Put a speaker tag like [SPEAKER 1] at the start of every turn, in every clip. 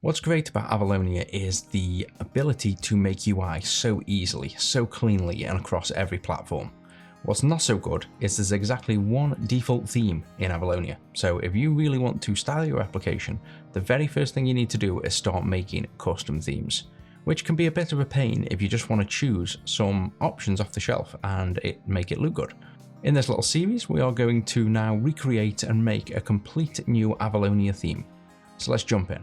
[SPEAKER 1] What's great about Avalonia is the ability to make UI so easily, so cleanly, and across every platform. What's not so good is there's exactly one default theme in Avalonia. So if you really want to style your application, the very first thing you need to do is start making custom themes, which can be a bit of a pain if you just want to choose some options off the shelf and make it look good. In this little series, we are going to now recreate and make a complete new Avalonia theme. So let's jump in.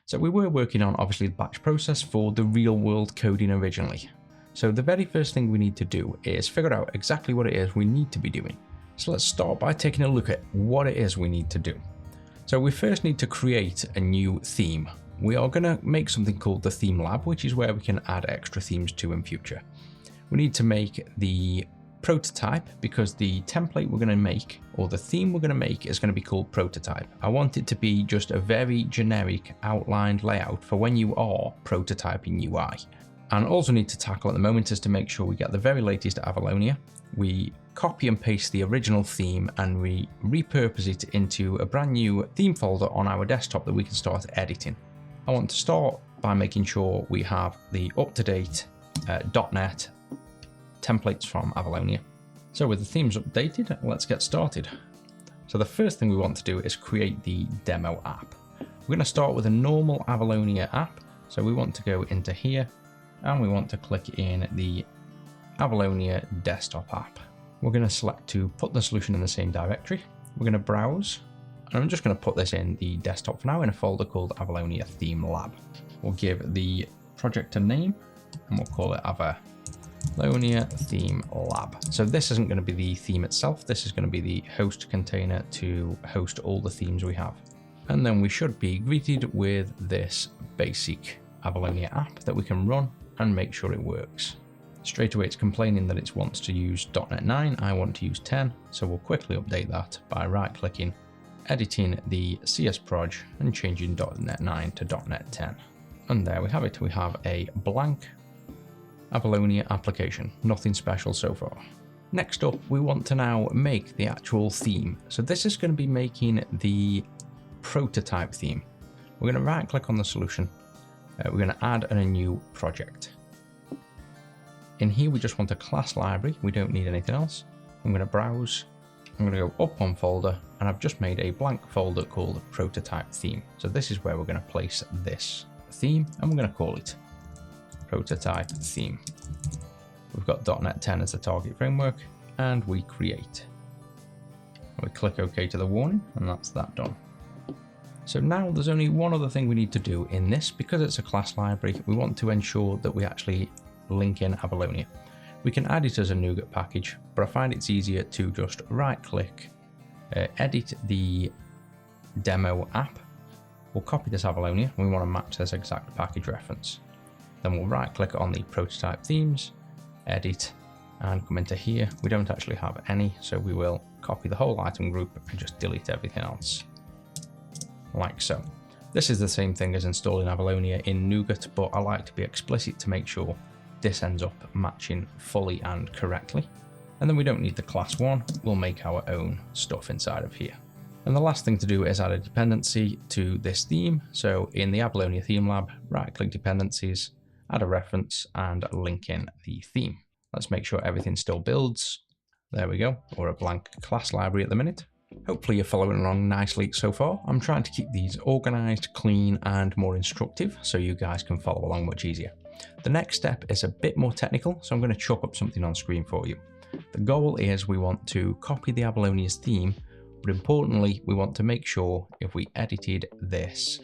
[SPEAKER 1] So we were working on obviously the batch process for the real world coding originally. So the very first thing we need to do is figure out exactly what it is we need to be doing. So let's start by taking a look at what it is we need to do. So we first need to create a new theme. We are going to make something called the theme lab, which is where we can add extra themes to in future. We need to make the prototype because the template we're going to make, or the theme we're going to make, is going to be called prototype. I want it to be just a very generic outlined layout for when you are prototyping UI. And also need to tackle at the moment is to make sure we get the very latest Avalonia. We copy and paste the original theme and we repurpose it into a brand new theme folder on our desktop that we can start editing. I want to start by making sure we have the up-to-date .NET templates from Avalonia. So with the themes updated, let's get started. So the first thing we want to do is create the demo app. We're going to start with a normal Avalonia app. So we want to go into here and we want to click in the Avalonia desktop app. We're going to select to put the solution in the same directory. We're going to browse, and I'm just going to put this in the desktop for now in a folder called Avalonia Theme Lab. We'll give the project a name and we'll call it Avalonia Theme Lab. So this isn't going to be the theme itself, this is going to be the host container to host all the themes we have. And then we should be greeted with this basic Avalonia app that we can run and make sure it works. Straight away it's complaining that it wants to use .NET 9, I want to use 10, so we'll quickly update that by right clicking, editing the CS proj and changing .NET 9 to .NET 10. And there we have it, we have a blank Avalonia application, nothing special so far. Next up, we want to now make the actual theme. So this is going to be making the prototype theme. We're going to right click on the solution, we're going to add a new project. In here we just want a class library, we don't need anything else. I'm going to browse, I'm going to go up one folder, and I've just made a blank folder called prototype theme. So this is where we're going to place this theme, and we're going to call it prototype theme. We've got .NET 10 as the target framework, and we create. We click OK to the warning, and that's that done. So now there's only one other thing we need to do in this. Because it's a class library, we want to ensure that we actually link in Avalonia. We can add it as a NuGet package, but I find it's easier to just right click, edit the demo app. We'll copy this Avalonia, we want to match this exact package reference. Then we'll right click on the prototype themes, edit, and come into here. We don't actually have any, so we will copy the whole item group and just delete everything else, like so. This is the same thing as installing Avalonia in NuGet, but I like to be explicit to make sure this ends up matching fully and correctly. And then we don't need the class one, we'll make our own stuff inside of here. And the last thing to do is add a dependency to this theme. So in the Avalonia Theme Lab, right click dependencies, add a reference and link in the theme. Let's make sure everything still builds. There we go, or a blank class library at the minute. Hopefully you're following along nicely so far. I'm trying to keep these organized, clean, and more instructive so you guys can follow along much easier. The next step is a bit more technical, so I'm going to chuck up something on screen for you. The goal is we want to copy the Avalonia's theme, but importantly, we want to make sure if we edited this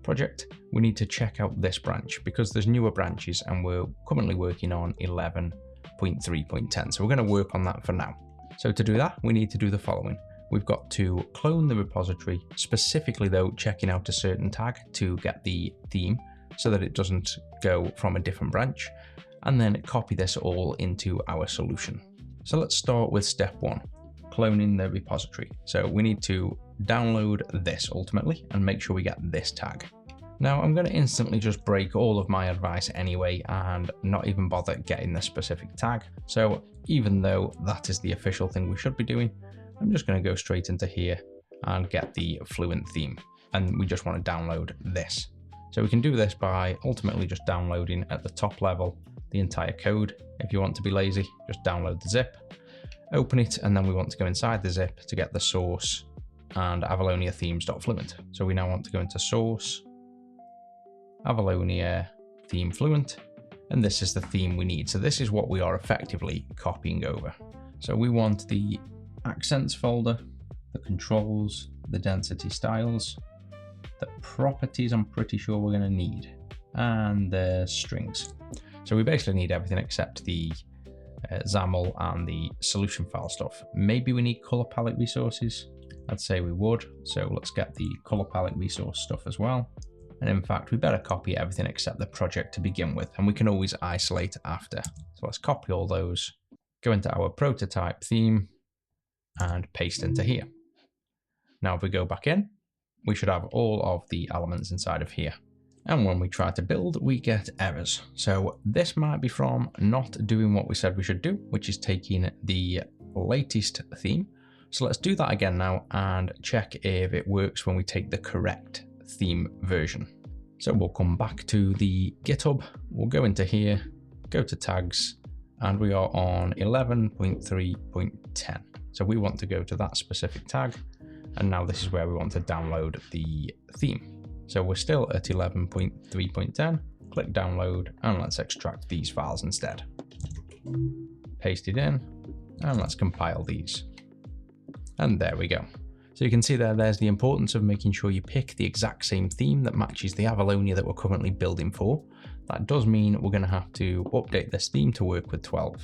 [SPEAKER 1] project, we need to check out this branch because there's newer branches and we're currently working on 11.3.10. So we're going to work on that for now. So to do that, we need to do the following. We've got to clone the repository, specifically though, checking out a certain tag to get the theme so that it doesn't go from a different branch, and then copy this all into our solution. So let's start with step one, cloning the repository. So we need to download this ultimately and make sure we get this tag. Now I'm going to instantly just break all of my advice anyway and not even bother getting this specific tag. So even though that is the official thing we should be doing, I'm just going to go straight into here and get the Fluent theme. And we just want to download this. So we can do this by ultimately just downloading at the top level the entire code. If you want to be lazy, just download the zip, open it, and then we want to go inside the zip to get the source and Avalonia themes.fluent. So we now want to go into source, Avalonia theme fluent, and this is the theme we need. So this is what we are effectively copying over. So we want the accents folder, the controls, the density styles, the properties I'm pretty sure we're going to need, and the strings. So we basically need everything except the XAML and the solution file stuff. Maybe we need color palette resources. I'd say we would. So let's get the color palette resource stuff as well. And in fact, we better copy everything except the project to begin with, and we can always isolate after. So let's copy all those, go into our prototype theme and paste into here. Now, if we go back in, we should have all of the elements inside of here. And when we try to build, we get errors. So this might be from not doing what we said we should do, which is taking the latest theme. So let's do that again now and check if it works when we take the correct theme version. So we'll come back to the GitHub, we'll go into here, go to tags, and we are on 11.3.10. So we want to go to that specific tag, and now this is where we want to download the theme. So we're still at 11.3.10, click download, and let's extract these files instead. Paste it in, and let's compile these. And there we go. So you can see there's the importance of making sure you pick the exact same theme that matches the Avalonia that we're currently building for. That does mean we're going to have to update this theme to work with 12.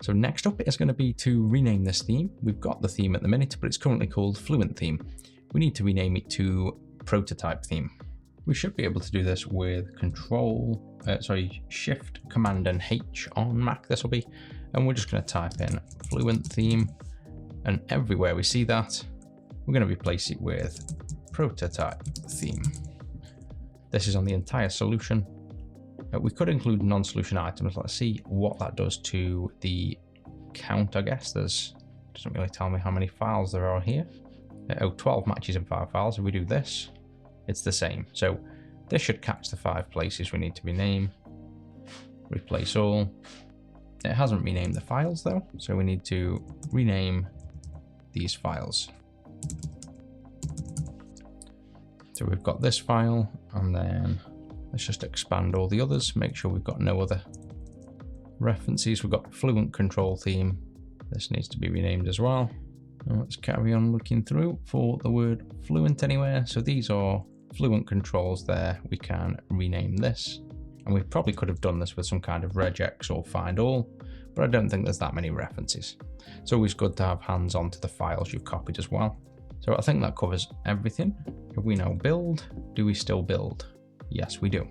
[SPEAKER 1] So next up is going to be to rename this theme. We've got the theme at the minute, but it's currently called Fluent theme. We need to rename it to Prototype theme. We should be able to do this with Shift, Command and H on Mac, this will be. And we're just going to type in Fluent theme. And everywhere we see that, we're going to replace it with Prototype theme. This is on the entire solution. We could include non-solution items. Let's see what that does to the count, I guess. Doesn't really tell me how many files there are here. 12 matches in 5 files. If we do this, it's the same. So this should catch the 5 places we need to rename. Replace all. It hasn't renamed the files though, so we need to rename these files. So we've got this file, and then let's just expand all the others, make sure we've got no other references. We've got Fluent control theme. This needs to be renamed as well. And let's carry on looking through for the word Fluent anywhere. So these are Fluent controls there. We can rename this. And we probably could have done this with some kind of regex or find all, but I don't think there's that many references. It's always good to have hands on to the files you've copied as well. So I think that covers everything. If we now build, do we still build? Yes, we do.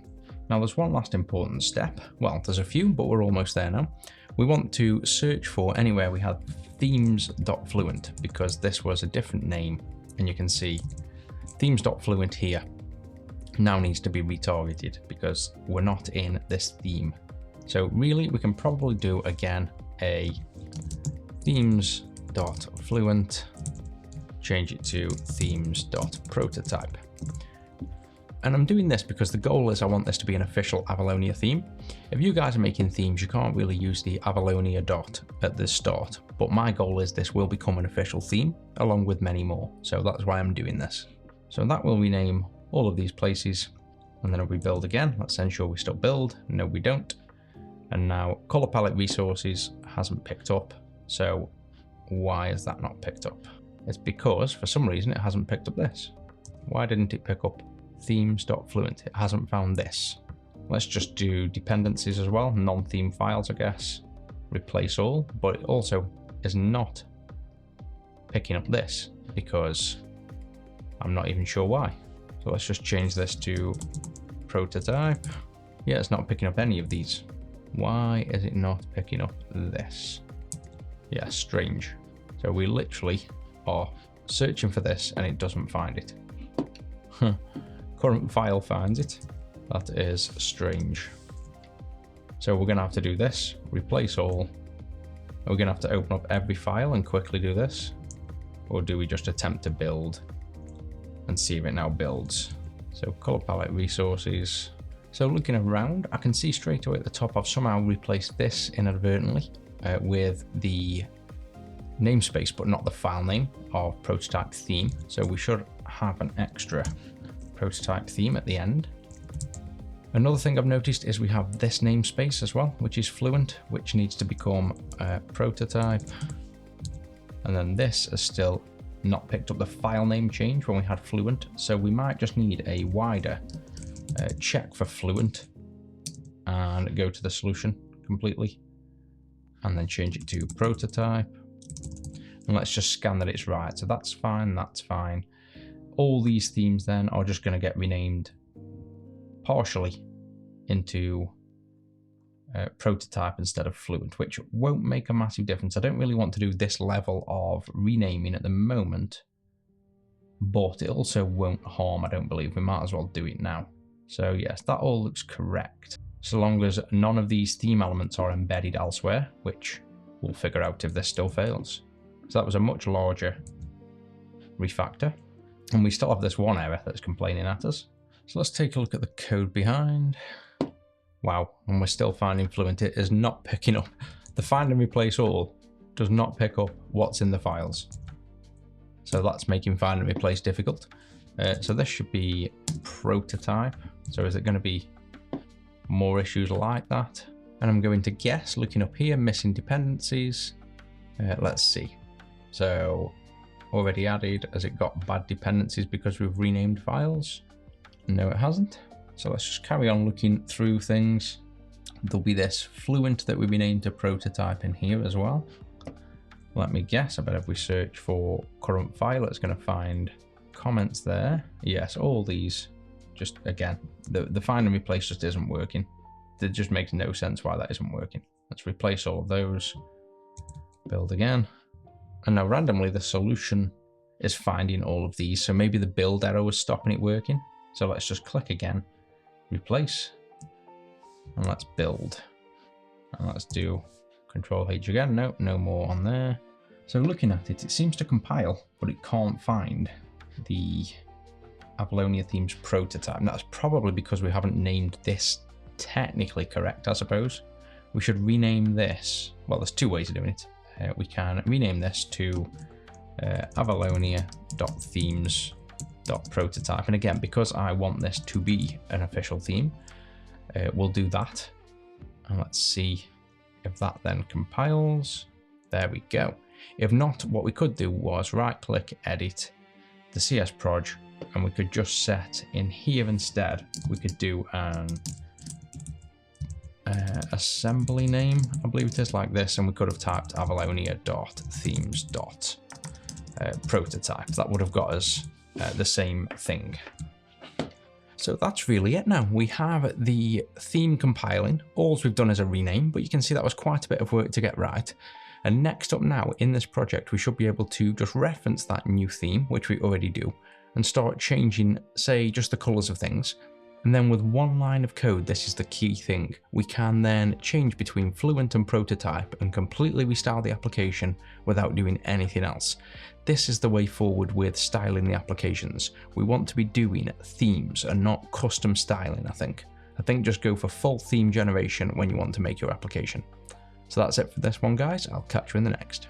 [SPEAKER 1] Now there's one last important step. Well, there's a few, but we're almost there now. We want to search for anywhere we had themes.fluent, because this was a different name, and you can see themes.fluent here now needs to be retargeted because we're not in this theme. So really we can probably do again a themes.fluent, change it to themes.prototype. And I'm doing this because the goal is I want this to be an official Avalonia theme. If you guys are making themes, you can't really use the Avalonia dot at the start, but my goal is this will become an official theme along with many more. So that's why I'm doing this. So that will rename all of these places, and then if we build again, let's ensure we still build. No, we don't. And now color palette resources hasn't picked up. So why is that not picked up? It's because for some reason it hasn't picked up this. Why didn't it pick up themes.fluent? It hasn't found this. Let's just do dependencies as well, non-theme files, I guess. Replace all, but it also is not picking up this because I'm not even sure why. So let's just change this to prototype. Yeah, it's not picking up any of these. Why is it not picking up this? Yeah, strange. So we literally are searching for this and it doesn't find it. Could current file finds it. That is strange. So we're going to have to do this, replace all. We're going to have to open up every file and quickly do this. Or do we just attempt to build and see if it now builds? So color palette resources. So looking around, I can see straight away at the top I've somehow replaced this inadvertently with the namespace, but not the file name of prototype theme. So we should have an extra prototype theme at the end. Another thing I've noticed is we have this namespace as well, which is Fluent, which needs to become prototype. And then this is still not picked up the file name change when we had Fluent. So we might just need a wider check for Fluent and go to the solution completely and then change it to prototype. And let's just scan that it's right. So that's fine, that's fine. All these themes then are just going to get renamed partially into prototype instead of Fluent, which won't make a massive difference. I don't really want to do this level of renaming at the moment, but it also won't harm, I don't believe. We might as well do it now. So yes, that all looks correct, so long as none of these theme elements are embedded elsewhere, which we'll figure out if this still fails. So that was a much larger refactor, and we still have this one error that's complaining at us. So let's take a look at the code behind. Wow, and we're still finding Fluent. It is not picking up. The find and replace all does not pick up what's in the files. So that's making find and replace difficult. So this should be prototype. So is it going to be more issues like that? And I'm going to guess, looking up here, missing dependencies. Let's see. So already added. Has it got bad dependencies because we've renamed files? No, it hasn't. So let's just carry on looking through things. There'll be this Fluent that we renamed to prototype in here as well. Let me guess, I bet if we search for current file, it's going to find comments there. Yes, all these, just again, the find and replace just isn't working. It just makes no sense why that isn't working. Let's replace all of those, build again. And now randomly the solution is finding all of these. So maybe the build error was stopping it working. So let's just click again, replace, and let's build. And let's do Control H again. No, no more on there. So looking at it, it seems to compile, but it can't find the Avalonia theme's prototype. And that's probably because we haven't named this technically correct, I suppose. We should rename this. Well, there's two ways of doing it. We can rename this to avalonia.themes.prototype. And again, because I want this to be an official theme, we'll do that. And let's see if that then compiles. There we go. If not, what we could do was right click, edit the CS proj, and we could just set in here instead, we could do an assembly name, I believe it is, like this, and we could have typed avalonia.themes.prototype. That would have got us the same thing. So that's really it now. We have the theme compiling. All we've done is a rename, but you can see that was quite a bit of work to get right. And next up now in this project, we should be able to just reference that new theme, which we already do, and start changing, say, just the colors of things. And then with one line of code, this is the key thing, we can then change between Fluent and prototype and completely restyle the application without doing anything else. This is the way forward with styling the applications. We want to be doing themes and not custom styling, I think. I think just go for full theme generation when you want to make your application. So that's it for this one, guys. I'll catch you in the next.